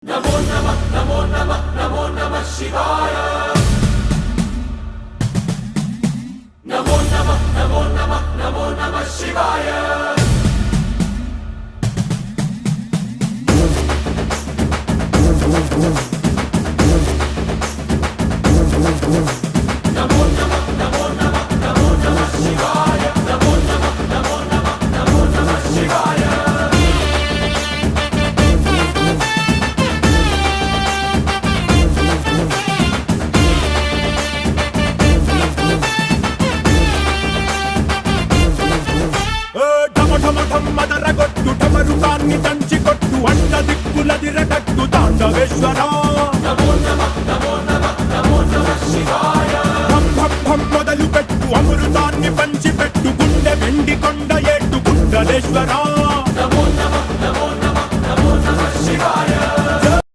नमो नमः नमो नमः नमो नमः शिवाय। नमो नमः नमो नमः नमो नमः शिवाय। नमो नमः नमो नमः नमो नमः शिवाय। नमो नमः नमो नमः नमो नमः शिवाय। మదరగొట్టు ఢమరుకాన్ని దంచికొట్టు అంట దిక్కులదిరగట్టు తాండవేశ్వర నమో నమః నమో నమః నమో నమః శివాయ। భం భం భం మొదలు పెట్టు అమృతాన్ని పంచిపెట్టు గుండె వెండి కొండ ఏట్టు గుండలేశ్వర